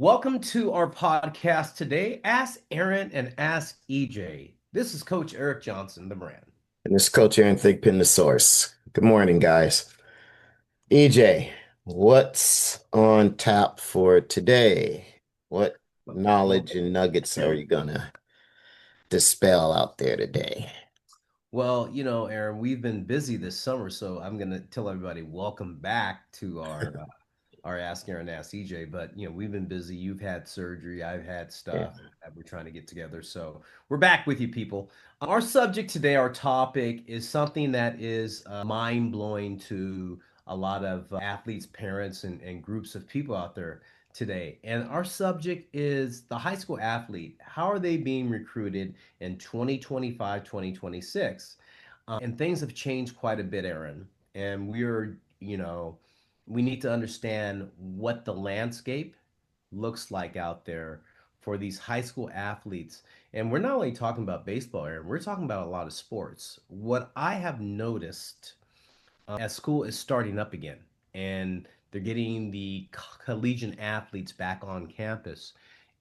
Welcome to our podcast today. Ask Aaron and ask EJ. This is Coach Eric Johnson, the brand. And this is Coach Aaron Thigpen, the source. Good morning, guys. EJ, what's on tap for today? What Well, knowledge and nuggets are you gonna dispel out there today? Aaron, we've been busy this summer, so I'm gonna tell everybody welcome back to our Ask Aaron, Ask EJ. But we've been busy. You've had surgery. I've had Yeah. stuff that we're trying to get together. So we're back with you, people. Our subject today, our topic, is something that is mind blowing to a lot of athletes, parents, and groups of people out there today. And our subject is the high school athlete. How are they being recruited in 2025, 2026? And things have changed quite a bit, Aaron. And we need to understand what the landscape looks like out there for these high school athletes. And we're not only talking about baseball, Aaron, we're talking about a lot of sports. What I have noticed as school is starting up again and they're getting the collegiate athletes back on campus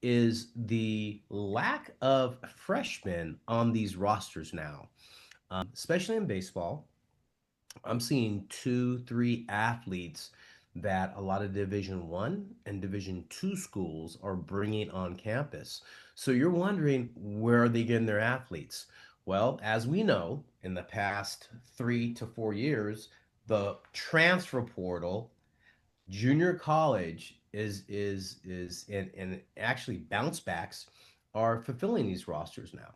is the lack of freshmen on these rosters now, especially in baseball. I'm seeing two, three athletes that a lot of Division One and Division Two schools are bringing on campus. So you're wondering where are they getting their athletes? Well, as we know, in the past 3 to 4 years, the transfer portal, junior college and actually bounce backs are fulfilling these rosters now.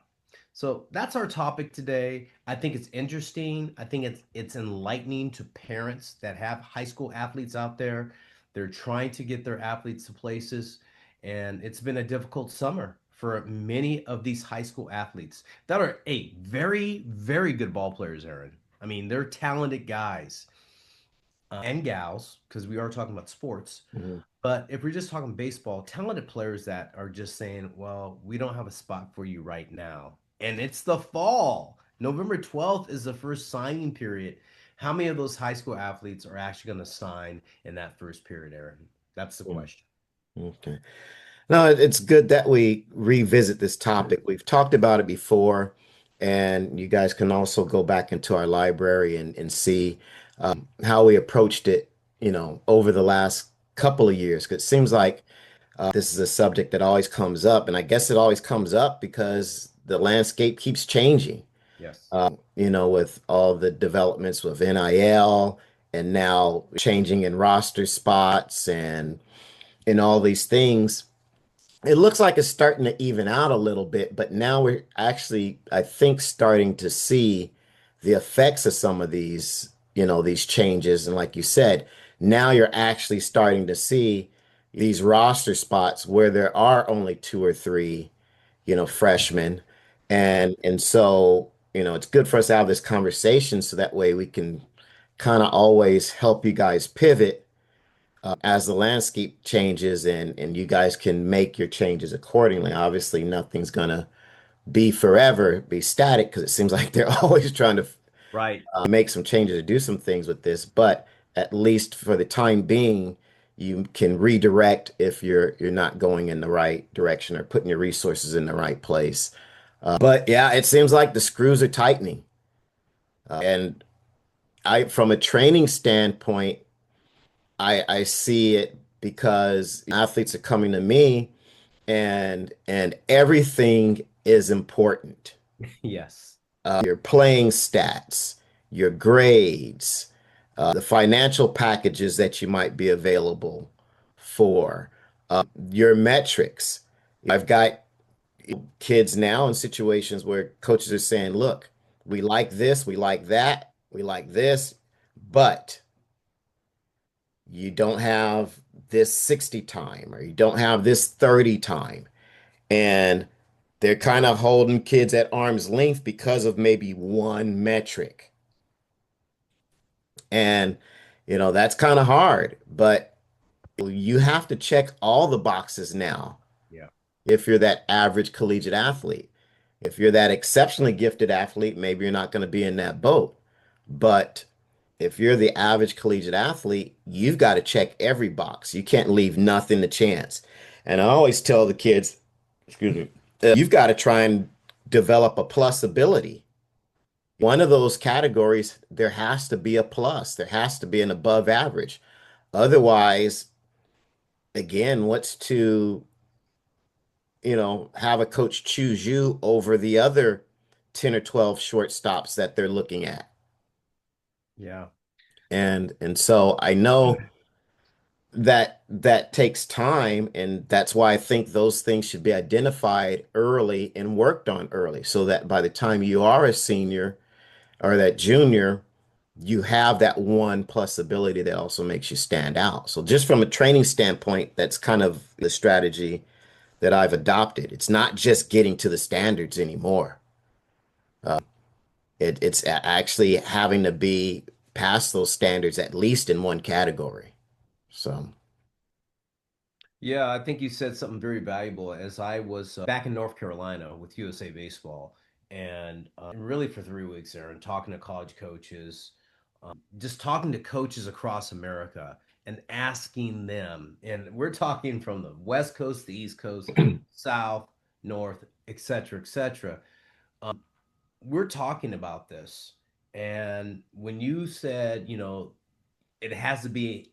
So that's our topic today. I think it's interesting. I think it's enlightening to parents that have high school athletes out there. They're trying to get their athletes to places, and it's been a difficult summer for many of these high school athletes that are very, very good ball players, Aaron. I mean, they're talented guys and gals because we are talking about sports. Mhm. But if we're just talking baseball, talented players that are just saying, well, we don't have a spot for you right now. And it's the fall. November 12th is the first signing period. How many of those high school athletes are actually going to sign in that first period, Aaron? That's the Mm. question. Okay. No, it's good that we revisit this topic. We've talked about it before, and you guys can also go back into our library and see how we approached it, over the last couple of years. 'Cause it seems like this is a subject that always comes up, and I guess it always comes up because the landscape keeps changing. Yes. With all the developments with NIL and now changing in roster spots and all these things. It looks like it's starting to even out a little bit, but now we're actually, I think, starting to see the effects of some of these changes. And like you said, now you're actually starting to see these roster spots where there are only two or three, freshmen. Right. And so, it's good for us to have this conversation so that way we can kind of always help you guys pivot as the landscape changes and you guys can make your changes accordingly. Obviously, nothing's gonna be forever, be static because it seems like they're always trying to Right. make some changes or do some things with this. But at least for the time being, you can redirect if you're not going in the right direction or putting your resources in the right place. But yeah, it seems like the screws are tightening. And from a training standpoint, I see it because athletes are coming to me and everything is important. Yes. Your playing stats, your grades, the financial packages that you might be available for, your metrics. I've got kids now in situations where coaches are saying, look, we like this, we like that, we like this, but you don't have this 60 time or you don't have this 30 time. And they're kind of holding kids at arm's length because of maybe one metric. And, that's kind of hard, but you have to check all the boxes now Yeah. if you're that average collegiate athlete. If you're that exceptionally gifted athlete, maybe you're not going to be in that boat. But if you're the average collegiate athlete, you've got to check every box. You can't leave nothing to chance. And I always tell the kids, excuse me, you've got to try and develop a plus ability. One of those categories, there has to be a plus. There has to be an above average. Otherwise, again, what's to, have a coach choose you over the other 10 or 12 shortstops that they're looking at. Yeah. And so I know that takes time, and that's why I think those things should be identified early and worked on early so that by the time you are a senior or that junior, you have that one plus ability that also makes you stand out. So just from a training standpoint, that's kind of the strategy that I've adopted. It's not just getting to the standards anymore. It's actually having to be past those standards at least in one category. So, Yeah, I think you said something very valuable as I was back in North Carolina with USA Baseball and really for 3 weeks there and talking to college coaches, just talking to coaches across America and asking them. And we're talking from the West Coast, the East Coast, South, North, et cetera, et cetera. We're talking about this. And when you said, it has to be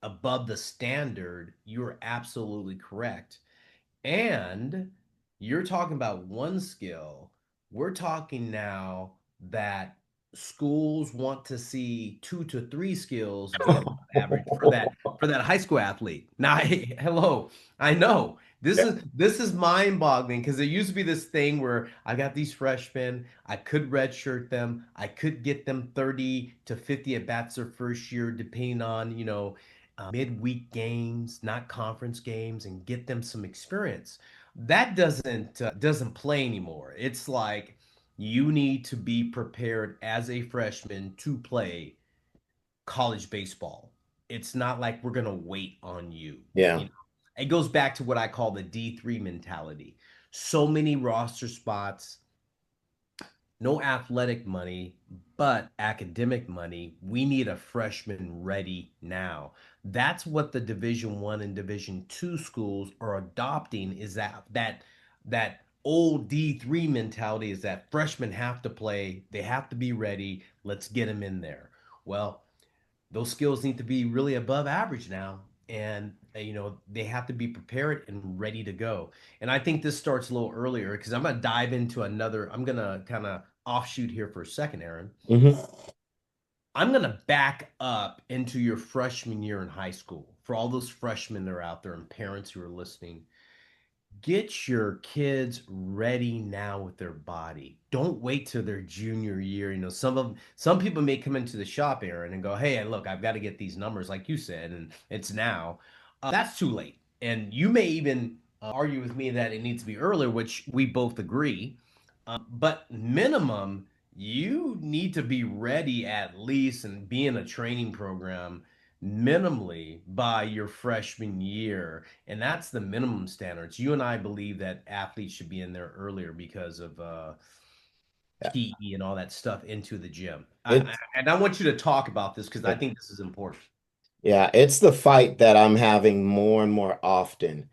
above the standard, you're absolutely correct. And you're talking about one skill. We're talking now that schools want to see 2 to 3 skills be above average for that high school athlete. Now, hello, I know this is mind-boggling because there used to be this thing where I got these freshmen, I could redshirt them, I could get them 30 to 50 at bats their first year, depending on midweek games, not conference games, and get them some experience. That doesn't play anymore. It's like you need to be prepared as a freshman to play college baseball. It's not like we're gonna wait on you. yeah. You know, it goes back to what I call the D3 mentality. So many roster spots, no athletic money, but academic money. We need a freshman ready now. That's what the Division One and Division Two schools are adopting. Is that old D3 mentality? Is that freshmen have to play, they have to be ready. Let's get them in there. Well, those skills need to be really above average now, and they have to be prepared and ready to go. And I think this starts a little earlier because I'm going to dive into another. I'm going to kind of offshoot here for a second, Aaron. Hmm. I'm going to back up into your freshman year in high school for all those freshmen that are out there and parents who are listening. Get your kids ready now with their body. Don't wait till their junior year. Some people may come into the shop, Aaron, and go, "Hey, look, I've got to get these numbers, like you said, and it's now." That's too late. And you may even argue with me that it needs to be earlier, which we both agree. But minimum, you need to be ready at least and be in a training program minimally by your freshman year. And that's the minimum standards. You and I believe that athletes should be in there earlier because of Yeah. PE and all that stuff into the gym. It's And I want you to talk about this because I think this is important. yeah, it's the fight that I'm having more and more often.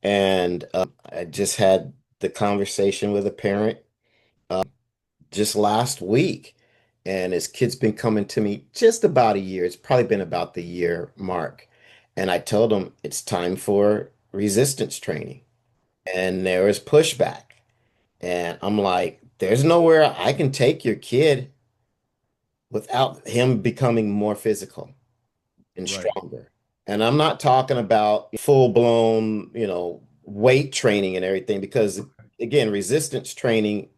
And I just had the conversation with a parent just last week, and his kid's been coming to me just about a year. It's probably been about the year mark. And I told him it's time for resistance training. And there was pushback. And I'm like, there's nowhere I can take your kid without him becoming more physical and Right. stronger. And I'm not talking about full blown, weight training and everything, because again, resistance training,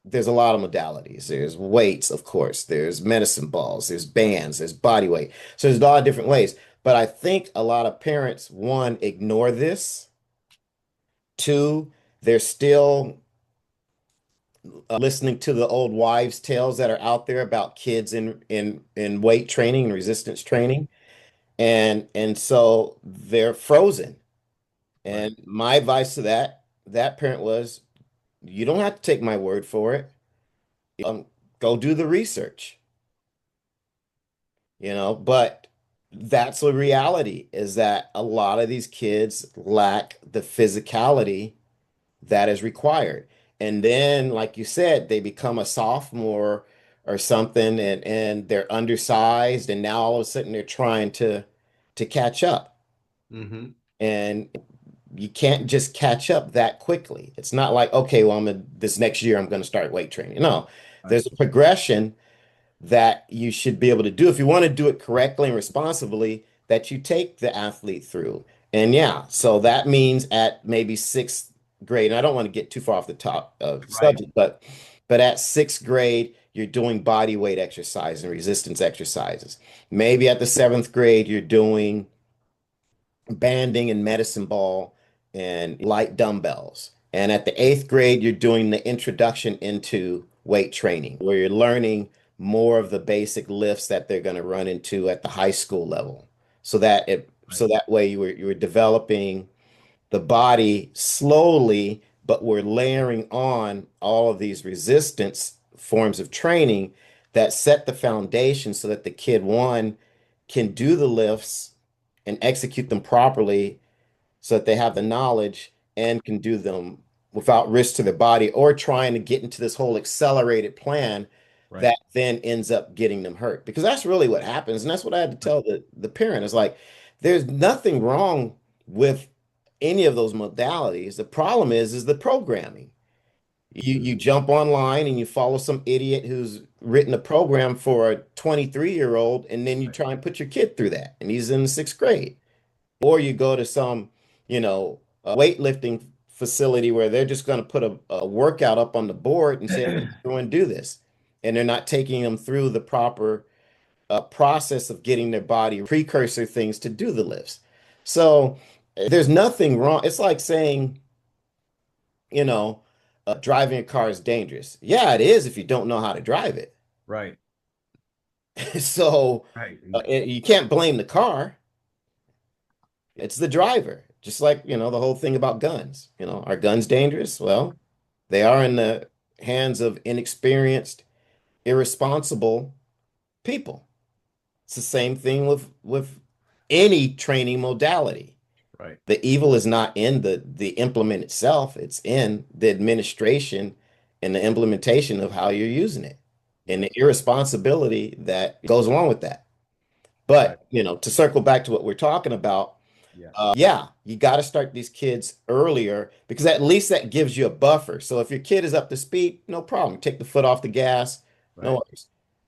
there's a lot of modalities. There's weights, of course, there's medicine balls, there's bands, there's body weight. So there's a lot of different ways. But I think a lot of parents, one, ignore this. Two, they're still listening to the old wives' tales that are out there about kids in weight training and resistance training. And so they're frozen. Right. And my advice to that parent was, you don't have to take my word for it. Um, Go do the research, but that's a reality is that a lot of these kids lack the physicality that is required. And then, like you said, they become a sophomore or something and they're undersized and now all of a sudden they're trying to catch up. Hmm. And you can't just catch up that quickly. It's not like, okay, well, this next year I'm going to start weight training. No, Right. there's a progression that you should be able to do if you want to do it correctly and responsibly, that you take the athlete through. And yeah, so that means at maybe sixth grade, and I don't want to get too far off the top of the Right. subject, but at sixth grade, you're doing body weight exercise and resistance exercises. Maybe at the seventh grade, you're doing banding and medicine ball and light dumbbells. And at the eighth grade, you're doing the introduction into weight training, where you're learning more of the basic lifts that they're going to run into at the high school level. So Right. that way you were developing the body slowly, but we're layering on all of these resistance forms of training that set the foundation so that the kid, one, can do the lifts and execute them properly so that they have the knowledge and can do them without risk to their body or trying to get into this whole accelerated plan Right. that then ends up getting them hurt. Because that's really what happens. And that's what I had to Right. tell the parent is like, there's nothing wrong with any of those modalities. The problem is the programming. You jump online and you follow some idiot who's written a program for a 23-year-old, and then you Right. try and put your kid through that, and he's in the sixth grade. Or you go to some, weightlifting facility where they're just going to put a workout up on the board and say, okay, everyone do this. And they're not taking them through the proper process of getting their body precursor things to do the lifts. So there's nothing wrong. It's like saying, you know, driving a car is dangerous. Yeah, it is if you don't know how to drive it. Right. So Right. you can't blame the car. It's the driver. Just like, the whole thing about guns. Are guns dangerous? Well, they are in the hands of inexperienced, irresponsible people. It's the same thing with any training modality. Right. The evil is not in the implement itself, it's in the administration and the implementation of how you're using it and the Yes. irresponsibility that goes along with that. Right. But, to circle back to what we're talking about, Yeah. yeah, you got to start these kids earlier because at least that gives you a buffer. So if your kid is up to speed, no problem. Take the foot off the gas, no Right. worries.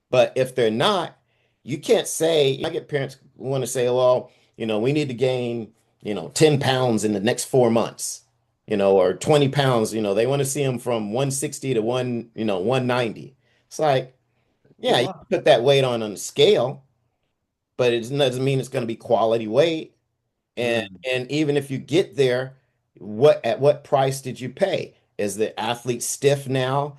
But if they're not, you can't say, I get parents who want to say, well, we need to gain, 10 pounds in the next 4 months, or 20 pounds, they want to see them from 160 to 190. It's like, Good yeah, you luck. can put that weight on the scale, but it doesn't mean it's going to be quality weight. And Mm. and even if you get there, what price did you pay? Is the athlete stiff now?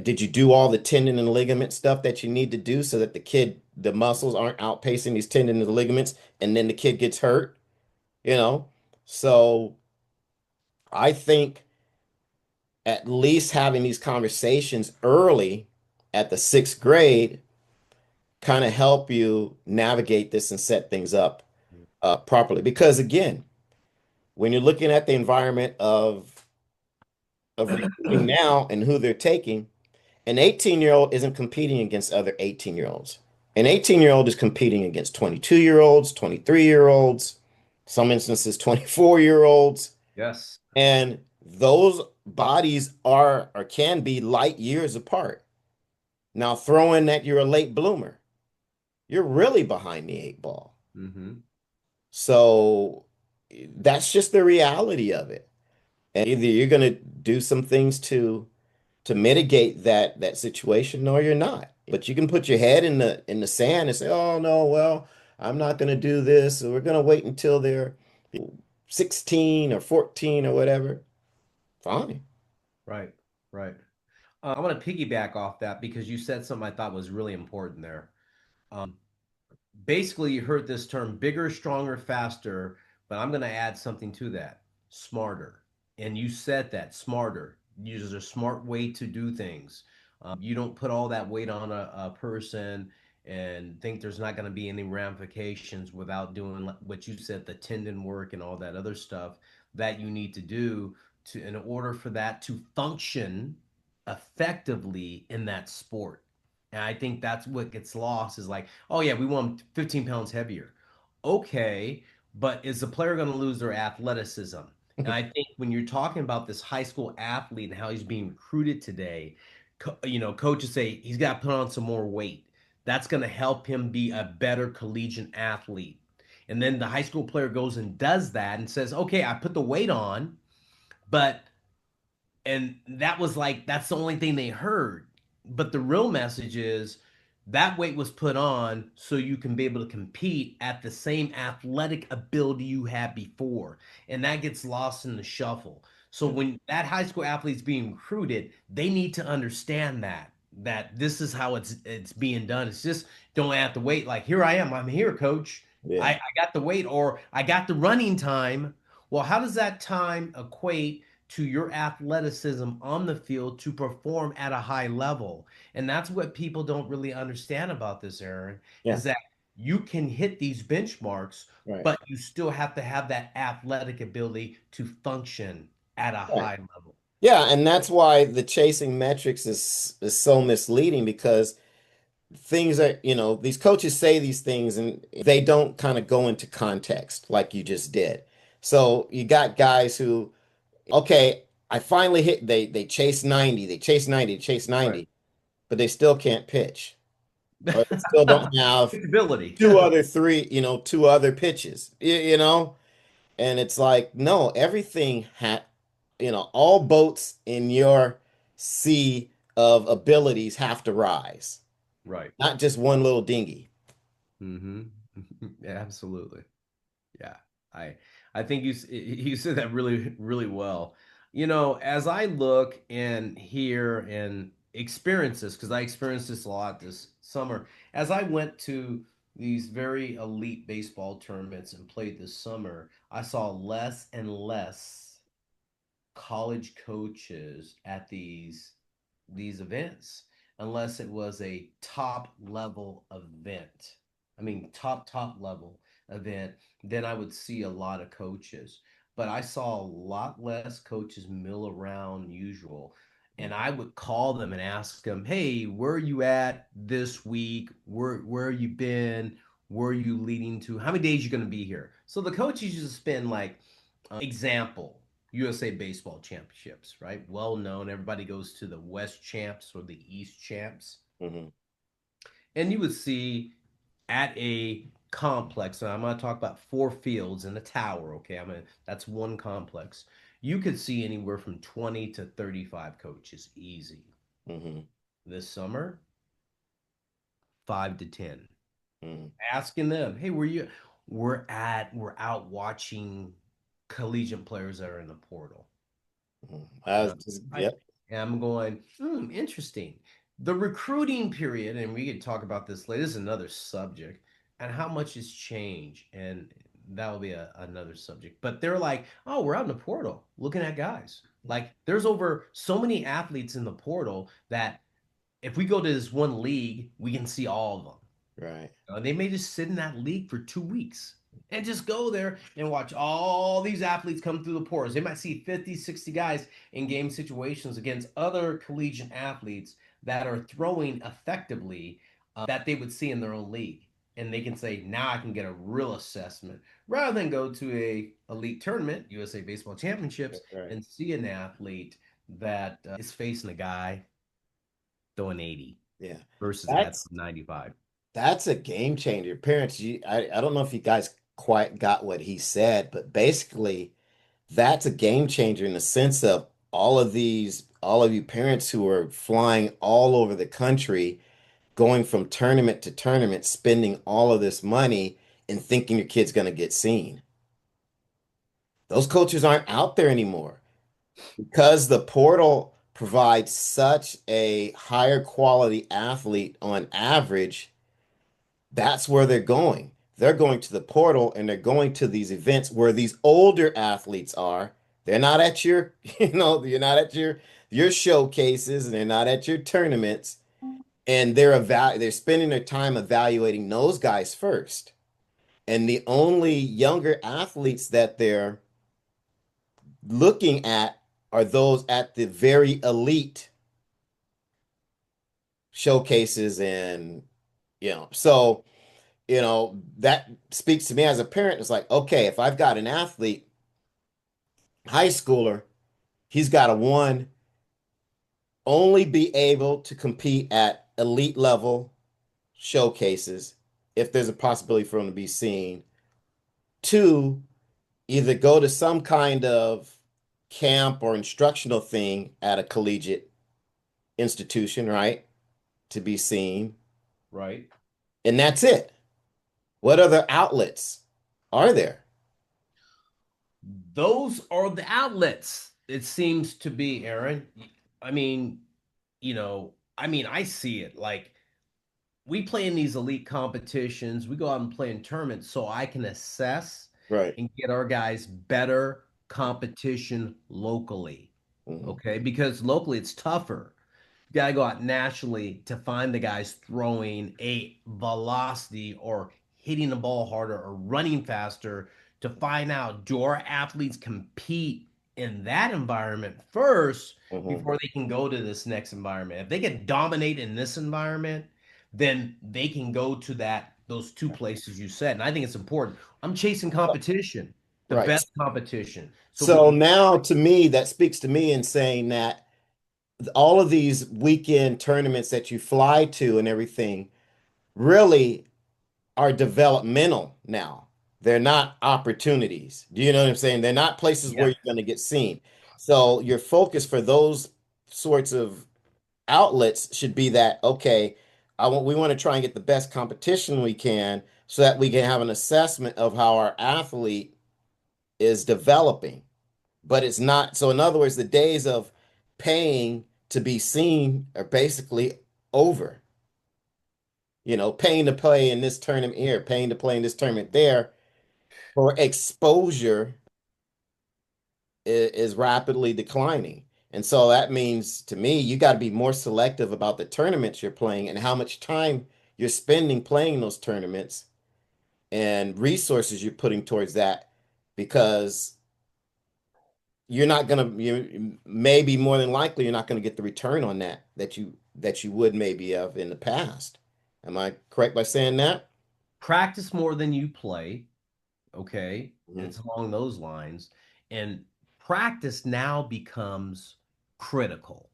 Did you do all the tendon and ligament stuff that you need to do so that the muscles aren't outpacing these tendon and ligaments, and then the kid gets hurt? You know? So I think at least having these conversations early at the sixth grade kind of help you navigate this and set things up properly. Because again, when you're looking at the environment of recruiting now and who they're taking, an 18-year-old isn't competing against other 18-year-olds. An 18-year-old is competing against 22-year-olds, 23-year-olds, some instances 24-year-olds, Yes. and those bodies are or can be light years apart. Now throw in that you're a late bloomer. You're really behind the eight ball. Hmm. So that's just the reality of it. And either you're going to do some things to mitigate that situation or you're not. But you can put your head in the sand and say, "Oh no, well, I'm not going to do this. Or we're going to wait until they're 16 or 14 or whatever." Fine. Right. Right. I want to piggyback off that because you said something I thought was really important there. Basically, you heard this term bigger, stronger, faster, but I'm going to add something to that smarter. And you said that smarter. There's a smart way to do things. You don't put all that weight on a person and think there's not going to be any ramifications without doing what you said, the tendon work and all that other stuff that you need to do to in order for that to function effectively in that sport. And I think that's what gets lost is like, oh yeah, we want 15 pounds heavier. Okay, but is the player going to lose their athleticism? And I think when you're talking about this high school athlete and how he's being recruited today, coaches say he's got to put on some more weight. That's going to help him be a better collegiate athlete. And then the high school player goes and does that and says, okay, I put the weight on, but and that was like that's the only thing they heard, but the real message is that weight was put on so you can be able to compete at the same athletic ability you had before, and that gets lost in the shuffle. So Yeah. when that high school athlete's being recruited, they need to understand that this is how it's being done. It's just don't have to wait like here I am, I'm here coach, I, Yeah. I got the weight or I got the running time. Well, how does that time equate to your athleticism on the field to perform at a high level? And that's what people don't really understand about this, Aaron, Yeah. is that you can hit these benchmarks, Right. but you still have to have that athletic ability to function at a Right. high level. Yeah, and that's why the chasing metrics is so misleading because things are, these coaches say these things and they don't kind of go into context like you just did. So you got guys who, okay, I finally hit, they chase 90, they chase 90, chase Right. 90, but they still can't pitch. Or they still don't have Ability. two other pitches, And it's like, no, everything had, all boats in your sea of abilities have to rise, Right. not just one little dinghy. Mm-hmm. Absolutely. Yeah, I I think you said that really really well. As I look and hear and experience this, because I experienced this a lot this summer, as I went to these very elite baseball tournaments and played this summer, I saw less and less college coaches at these events unless it was a top level event. I mean, top level event, then I would see a lot of coaches. But I saw a lot less coaches mill around usual. And I would call them and ask them, "Hey, where are you at this week? Where you been? Where are you leading to? How many days you going to be here?" So the coaches used to spend like example, USA Baseball Championships, right? Well known. Everybody goes to the West Champs or the East Champs. Hmm. And you would see at a complex, and I'm going to talk about four fields and a tower, okay? That's one complex. You could see anywhere from 20 to 35 coaches easy. Hmm. This summer, 5 to 10. Hmm. Asking them, "Hey, we're out watching collegiate players that are in the portal." I And was I'm, just, I, yep. and I'm going, interesting. The recruiting period, and we could talk about this later, this is another subject, and how much has changed. And that will be another subject. But they're like, oh, we're out in the portal looking at guys. Like, there's over so many athletes in the portal that if we go to this one league, we can see all of them. Right. They may just sit in that league for 2 weeks and just go there and watch all these athletes come through the portals. They might see 50, 60 guys in game situations against other collegiate athletes that are throwing effectively that they would see in their own league. And they can say, now I can get a real assessment rather than go to a elite tournament, USA Baseball Championships, Right. and see an athlete that is facing a guy throwing 80 Yeah. versus a guy That's throwing 95. that's a game changer. Parents, I don't know if you guys quite got what he said, but basically that's a game changer in the sense of all of you parents who are flying all over the country, going from tournament to tournament, spending all of this money and thinking your kid's going to get seen. Those coaches aren't out there anymore because the portal provides such a higher quality athlete on average. That's where they're going. They're going to the portal and they're going to these events where these older athletes are. They're not at you're not at your showcases and they're not at your tournaments. and they're spending their time evaluating those guys first. And the only younger athletes that they're looking at are those at the very elite showcases. And so that speaks to me as a parent. It's like, okay, if I've got an athlete, high schooler, he's got to one, only be able to compete at elite level showcases if there's a possibility for him to be seen. Two, either go to some kind of camp or instructional thing at a collegiate institution, right? To be seen. Right. And that's it. What other outlets are there? Those are the outlets, it seems to be, Aaron. I mean, I see it. Like, we play in these elite competitions. We go out and play in tournaments so I can assess Right. and get our guys better competition locally. Mhm. Okay. Because locally it's tougher. You got to go out nationally to find the guys throwing a velocity or hitting the ball harder or running faster to find out, do our athletes compete in that environment first Mhm. before they can go to this next environment. If they can dominate in this environment, then they can go to those two places you said. And I think it's important. I'm chasing competition, the Right. best competition. So when So you now to me, that speaks to me in saying that all of these weekend tournaments that you fly to and everything really are developmental now. They're not opportunities. Do you know what I'm saying? They're not places where yeah, you're going to get seen. So your focus for those sorts of outlets should be that, okay, we want to try and get the best competition we can so that we can have an assessment of how our athlete is developing. But it's not, so in other words, the days of paying to be seen are basically over. Paying to play in this tournament here, paying to play in this tournament there for exposure is rapidly declining. And so that means to me, you got to be more selective about the tournaments you're playing and how much time you're spending playing those tournaments and resources you're putting towards that, because you're not going to, you maybe more than likely, you're not going to get the return on that you would maybe have in the past. Am I correct by saying that? practice more than you play. Okay, Mhm. it's along those lines. And practice now becomes critical.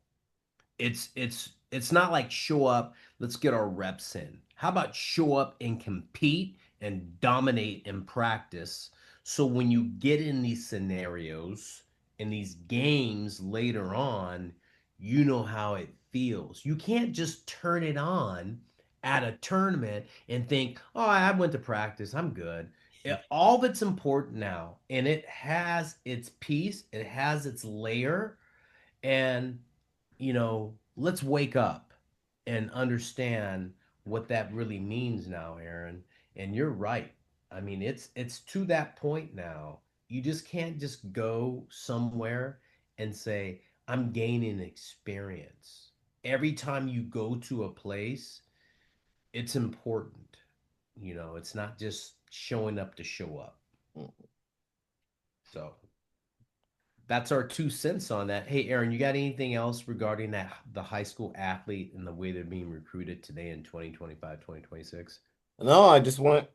It's not like show up, let's get our reps in. How about show up and compete and dominate in practice? So when you get in these scenarios, in these games later on, you know how it feels. You can't just turn it on at a tournament and think, oh, I went to practice, I'm good. All that's important now, and it has its piece, it has its layer, and let's wake up and understand what that really means now, Aaron. And you're right. I mean, it's to that point now. You just can't just go somewhere and say, I'm gaining experience. Every time you go to a place, it's important. It's not just showing up to show up. So that's our 2 cents on that. Hey, Aaron, you got anything else regarding the high school athlete and the way they're being recruited today in 2025, 2026? No, I just want,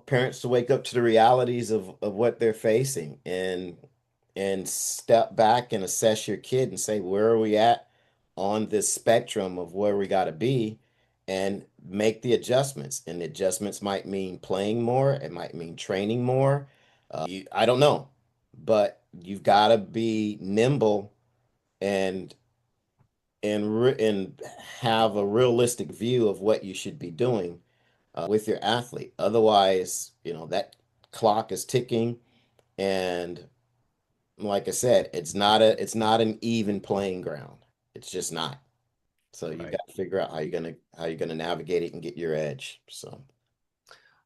parents to wake up to the realities of what they're facing and step back and assess your kid and say, where are we at on this spectrum of where we got to be, and make the adjustments. And the adjustments might mean playing more, it might mean training more. I don't know, but you've got to be nimble and and have a realistic view of what you should be doing with your athlete. Otherwise, that clock is ticking, and like I said, it's not an even playing ground. It's just not. So you Right. got to figure out how you're gonna navigate it and get your edge. So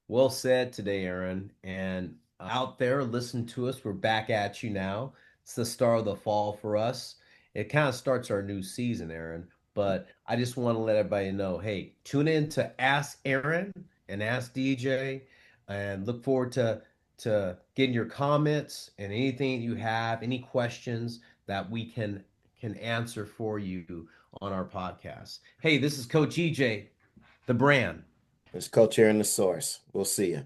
Well said today, Aaron. And out there, listen to us. We're back at you now. It's the start of the fall for us. It kind of starts our new season, Aaron. But I just want to let everybody know, hey, tune in to Ask Aaron and Ask DJ, and look forward to getting your comments and anything you have, any questions that we can answer for you on our podcast. Hey, this is Coach EJ, the brand. It's culture and the source. We'll see you.